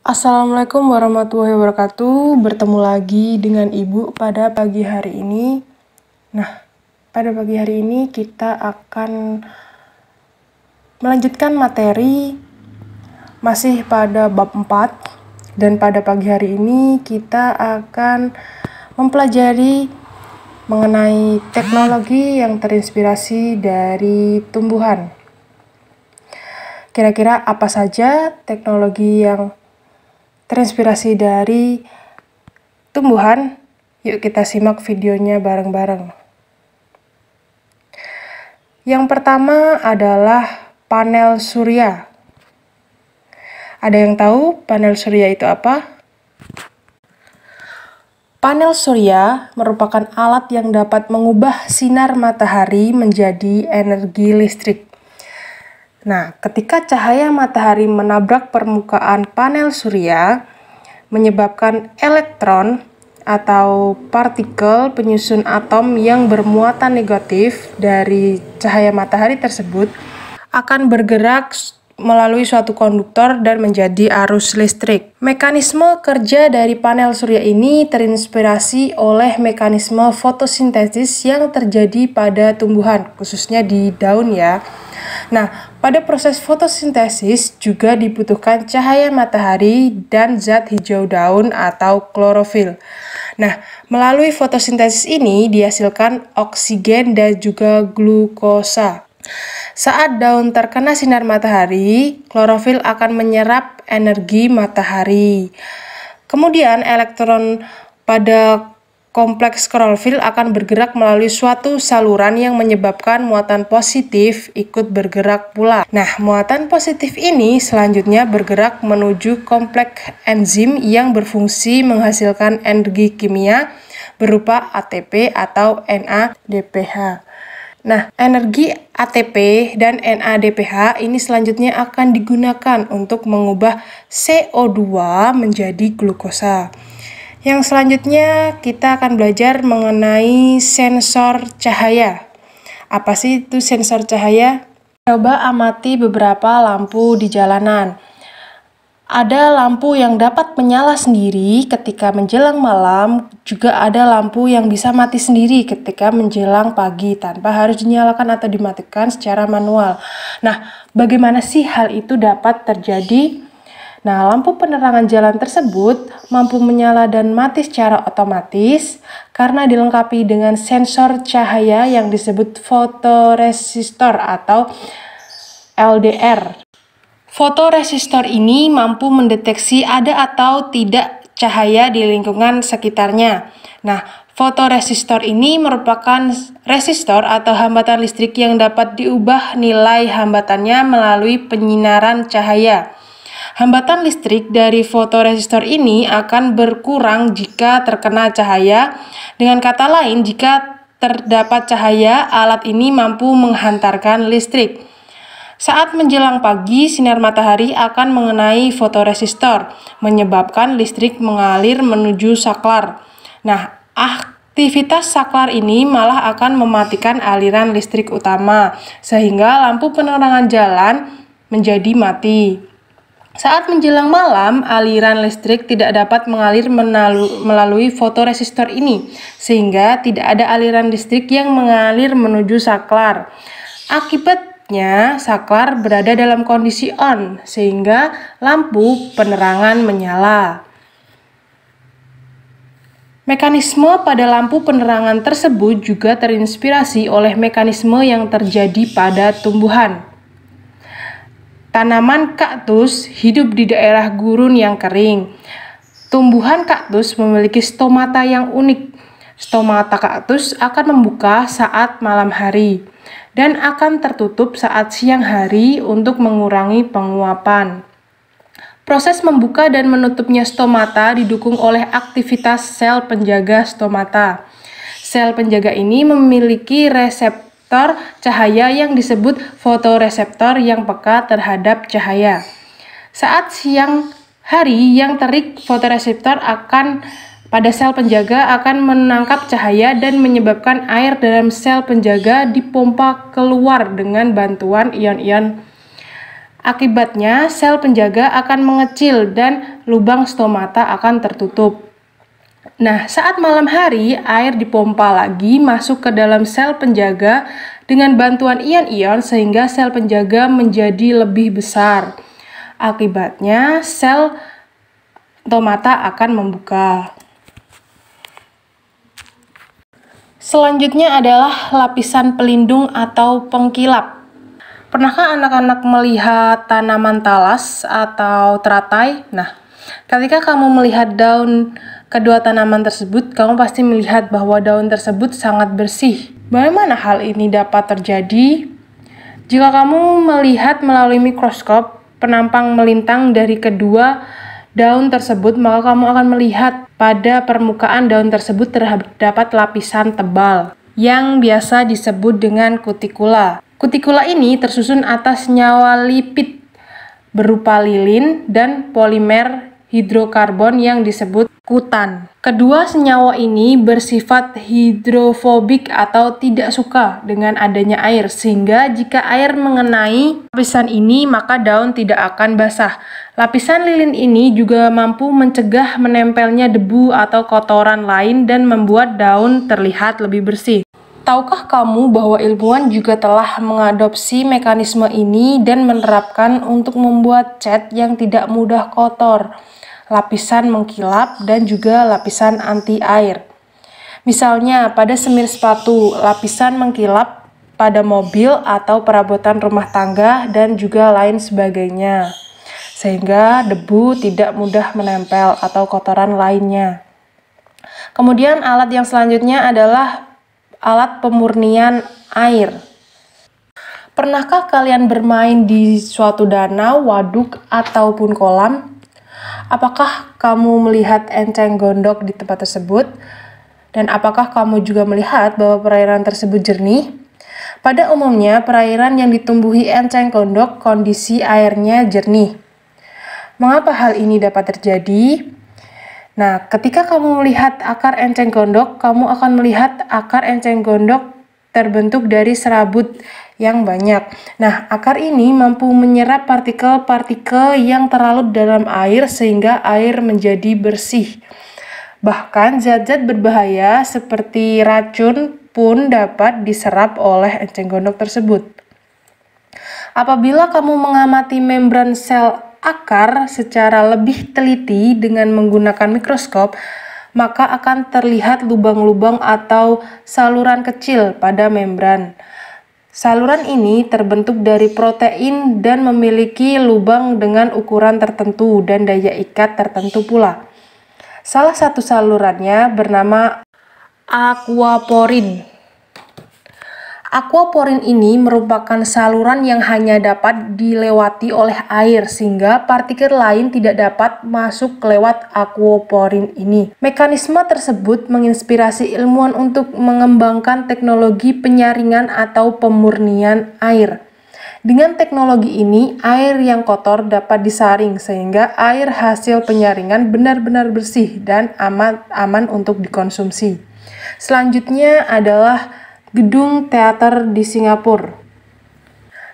Assalamualaikum warahmatullahi wabarakatuh. Bertemu lagi dengan Ibu pada pagi hari ini. Nah, pada pagi hari ini kita akan melanjutkan materi masih pada bab 4. Dan pada pagi hari ini kita akan mempelajari mengenai teknologi yang terinspirasi dari tumbuhan. Kira-kira apa saja teknologi yang terinspirasi dari tumbuhan? Yuk kita simak videonya bareng-bareng. Yang pertama adalah panel surya. Ada yang tahu panel surya itu apa? Panel surya merupakan alat yang dapat mengubah sinar matahari menjadi energi listrik. Nah, ketika cahaya matahari menabrak permukaan panel surya, menyebabkan elektron atau partikel penyusun atom yang bermuatan negatif dari cahaya matahari tersebut akan bergerak melalui suatu konduktor dan menjadi arus listrik. Mekanisme kerja dari panel surya ini terinspirasi oleh mekanisme fotosintesis yang terjadi pada tumbuhan, khususnya di daun ya. Nah, pada proses fotosintesis juga dibutuhkan cahaya matahari dan zat hijau daun atau klorofil. Nah, melalui fotosintesis ini dihasilkan oksigen dan juga glukosa. Saat daun terkena sinar matahari, klorofil akan menyerap energi matahari. Kemudian elektron pada kompleks klorofil akan bergerak melalui suatu saluran yang menyebabkan muatan positif ikut bergerak pula. Nah, muatan positif ini selanjutnya bergerak menuju kompleks enzim yang berfungsi menghasilkan energi kimia berupa ATP atau NADPH. Nah, energi ATP dan NADPH ini selanjutnya akan digunakan untuk mengubah CO2 menjadi glukosa. Yang selanjutnya kita akan belajar mengenai sensor cahaya. Apa sih itu sensor cahaya? Coba amati beberapa lampu di jalanan. Ada lampu yang dapat menyala sendiri ketika menjelang malam, juga ada lampu yang bisa mati sendiri ketika menjelang pagi tanpa harus dinyalakan atau dimatikan secara manual. Nah, bagaimana sih hal itu dapat terjadi? Nah, lampu penerangan jalan tersebut mampu menyala dan mati secara otomatis karena dilengkapi dengan sensor cahaya yang disebut fotoresistor atau LDR. Fotoresistor ini mampu mendeteksi ada atau tidak cahaya di lingkungan sekitarnya. Nah, fotoresistor ini merupakan resistor atau hambatan listrik yang dapat diubah nilai hambatannya melalui penyinaran cahaya. Hambatan listrik dari fotoresistor ini akan berkurang jika terkena cahaya. Dengan kata lain, jika terdapat cahaya, alat ini mampu menghantarkan listrik. Saat menjelang pagi, sinar matahari akan mengenai fotoresistor, menyebabkan listrik mengalir menuju saklar. Nah, aktivitas saklar ini malah akan mematikan aliran listrik utama, sehingga lampu penerangan jalan menjadi mati. Saat menjelang malam, aliran listrik tidak dapat mengalir melalui fotoresistor ini, sehingga tidak ada aliran listrik yang mengalir menuju saklar. Akibatnya, saklar berada dalam kondisi on, sehingga lampu penerangan menyala. Mekanisme pada lampu penerangan tersebut juga terinspirasi oleh mekanisme yang terjadi pada tumbuhan. Tanaman kaktus hidup di daerah gurun yang kering. Tumbuhan kaktus memiliki stomata yang unik. Stomata kaktus akan membuka saat malam hari dan akan tertutup saat siang hari untuk mengurangi penguapan. Proses membuka dan menutupnya stomata didukung oleh aktivitas sel penjaga stomata. Sel penjaga ini memiliki reseptor cahaya yang disebut fotoreseptor yang peka terhadap cahaya. Saat siang hari yang terik, fotoreseptor pada sel penjaga akan menangkap cahaya dan menyebabkan air dalam sel penjaga dipompa keluar dengan bantuan ion-ion Akibatnya, sel penjaga akan mengecil dan lubang stomata akan tertutup. Nah, saat malam hari, air dipompa lagi masuk ke dalam sel penjaga dengan bantuan ion-ion sehingga sel penjaga menjadi lebih besar. Akibatnya, sel stomata akan membuka. Selanjutnya adalah lapisan pelindung atau pengkilap. Pernahkah anak-anak melihat tanaman talas atau teratai? Nah, ketika kamu melihat daun kedua tanaman tersebut, kamu pasti melihat bahwa daun tersebut sangat bersih. Bagaimana hal ini dapat terjadi? Jika kamu melihat melalui mikroskop penampang melintang dari kedua daun tersebut, maka kamu akan melihat pada permukaan daun tersebut terdapat lapisan tebal yang biasa disebut dengan kutikula. Kutikula ini tersusun atas senyawa lipid berupa lilin dan polimer hidrokarbon yang disebut kutan. Kedua senyawa ini bersifat hidrofobik atau tidak suka dengan adanya air, sehingga jika air mengenai lapisan ini maka daun tidak akan basah. Lapisan lilin ini juga mampu mencegah menempelnya debu atau kotoran lain dan membuat daun terlihat lebih bersih. Tahukah kamu bahwa ilmuwan juga telah mengadopsi mekanisme ini dan menerapkan untuk membuat cat yang tidak mudah kotor, lapisan mengkilap, dan juga lapisan anti air. Misalnya pada semir sepatu, lapisan mengkilap pada mobil atau perabotan rumah tangga, dan juga lain sebagainya, sehingga debu tidak mudah menempel atau kotoran lainnya. Kemudian alat yang selanjutnya adalah alat pemurnian air. Pernahkah kalian bermain di suatu danau, waduk, ataupun kolam? Apakah kamu melihat enceng gondok di tempat tersebut? Dan apakah kamu juga melihat bahwa perairan tersebut jernih? Pada umumnya, perairan yang ditumbuhi enceng gondok, kondisi airnya jernih. Mengapa hal ini dapat terjadi? Nah, ketika kamu melihat akar enceng gondok, kamu akan melihat akar enceng gondok terbentuk dari serabut yang banyak. Nah, akar ini mampu menyerap partikel-partikel yang terlarut dalam air sehingga air menjadi bersih. Bahkan zat-zat berbahaya seperti racun pun dapat diserap oleh enceng gondok tersebut. Apabila kamu mengamati membran sel akar secara lebih teliti dengan menggunakan mikroskop, maka akan terlihat lubang-lubang atau saluran kecil pada membran. Saluran ini terbentuk dari protein dan memiliki lubang dengan ukuran tertentu dan daya ikat tertentu pula. Salah satu salurannya bernama aquaporin. Aquaporin ini merupakan saluran yang hanya dapat dilewati oleh air sehingga partikel lain tidak dapat masuk lewat aquaporin ini. Mekanisme tersebut menginspirasi ilmuwan untuk mengembangkan teknologi penyaringan atau pemurnian air. Dengan teknologi ini, air yang kotor dapat disaring sehingga air hasil penyaringan benar-benar bersih dan aman untuk dikonsumsi. Selanjutnya adalah gedung teater di Singapura.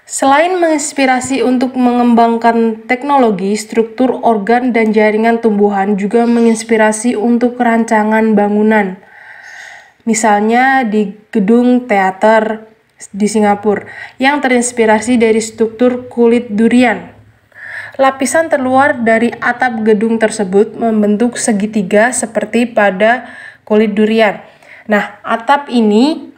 Selain menginspirasi untuk mengembangkan teknologi, struktur organ dan jaringan tumbuhan juga menginspirasi untuk rancangan bangunan. Misalnya di gedung teater di Singapura yang terinspirasi dari struktur kulit durian. Lapisan terluar dari atap gedung tersebut membentuk segitiga seperti pada kulit durian. Nah, atap ini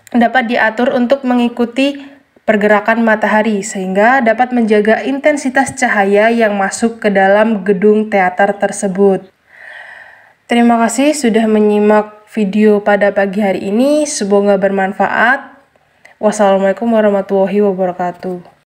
dapat diatur untuk mengikuti pergerakan matahari sehingga dapat menjaga intensitas cahaya yang masuk ke dalam gedung teater tersebut. Terima kasih sudah menyimak video pada pagi hari ini, semoga bermanfaat. Wassalamualaikum warahmatullahi wabarakatuh.